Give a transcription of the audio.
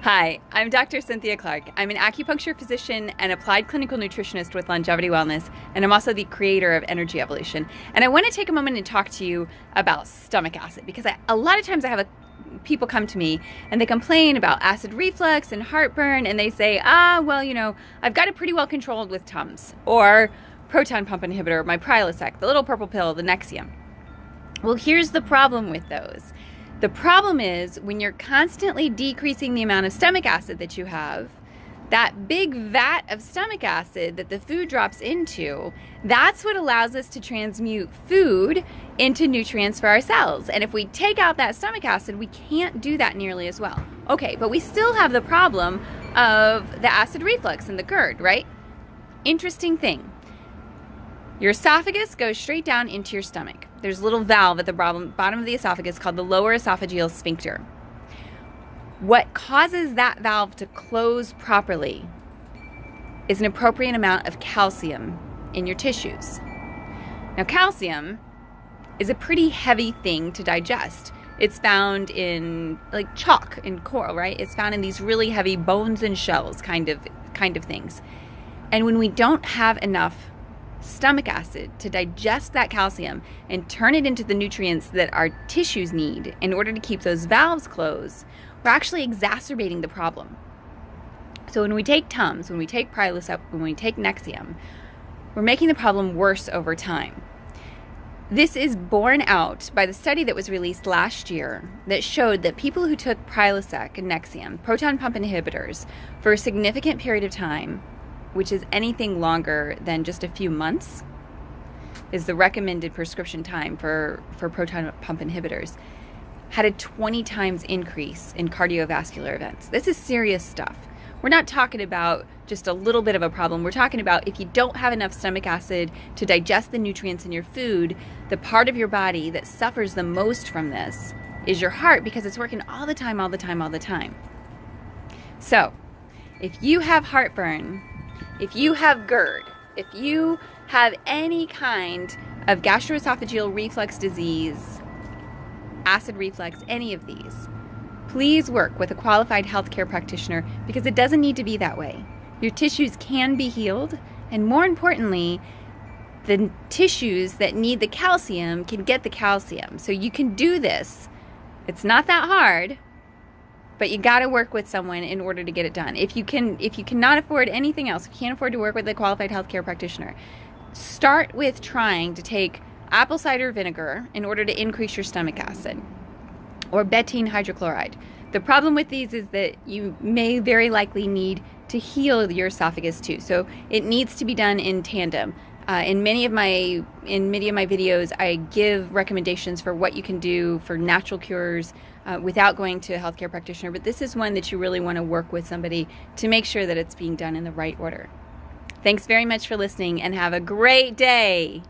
Hi, I'm Dr. Cynthia Clark. I'm an acupuncture physician and applied clinical nutritionist with Longevity Wellness, and I'm also the creator of Energy Evolution. And I want to take a moment and talk to you about stomach acid, because a lot of times I have people come to me and they complain about acid reflux and heartburn, and they say, I've got it pretty well controlled with Tums, or proton pump inhibitor, my Prilosec, the little purple pill, the Nexium. Well, here's the problem with those. The problem is when you're constantly decreasing the amount of stomach acid that you have, that big vat of stomach acid that the food drops into, that's what allows us to transmute food into nutrients for our cells. And if we take out that stomach acid, we can't do that nearly as well. Okay, but we still have the problem of the acid reflux and the GERD, right? Interesting thing. Your esophagus goes straight down into your stomach. There's a little valve at the bottom of the esophagus called the lower esophageal sphincter. What causes that valve to close properly is an appropriate amount of calcium in your tissues. Now, calcium is a pretty heavy thing to digest. It's found in like chalk and coral, right? It's found in these really heavy bones and shells kind of things. And when we don't have enough stomach acid to digest that calcium and turn it into the nutrients that our tissues need in order to keep those valves closed, we're actually exacerbating the problem. So when we take Tums, when we take Prilosec, when we take Nexium, we're making the problem worse over time. This is borne out by the study that was released last year that showed that people who took Prilosec and Nexium, proton pump inhibitors, for a significant period of time, which is anything longer than just a few months, is the recommended prescription time for proton pump inhibitors, had a 20 times increase in cardiovascular events. This is serious stuff. We're not talking about just a little bit of a problem. We're talking about if you don't have enough stomach acid to digest the nutrients in your food, the part of your body that suffers the most from this is your heart, because it's working all the time. So, if you have heartburn, if you have GERD, if you have any kind of gastroesophageal reflux disease, acid reflux, any of these, please work with a qualified healthcare practitioner, because it doesn't need to be that way. Your tissues can be healed, and more importantly, the tissues that need the calcium can get the calcium. So you can do this. It's not that hard. But you got to work with someone in order to get it done. If you cannot afford anything else, if you can't afford to work with a qualified healthcare practitioner, start with trying to take apple cider vinegar in order to increase your stomach acid, or betaine hydrochloride. The problem with these is that you may very likely need to heal your esophagus too. So it needs to be done in tandem. In many of my videos, I give recommendations for what you can do for natural cures without going to a healthcare practitioner. But this is one that you really want to work with somebody to make sure that it's being done in the right order. Thanks very much for listening, and have a great day.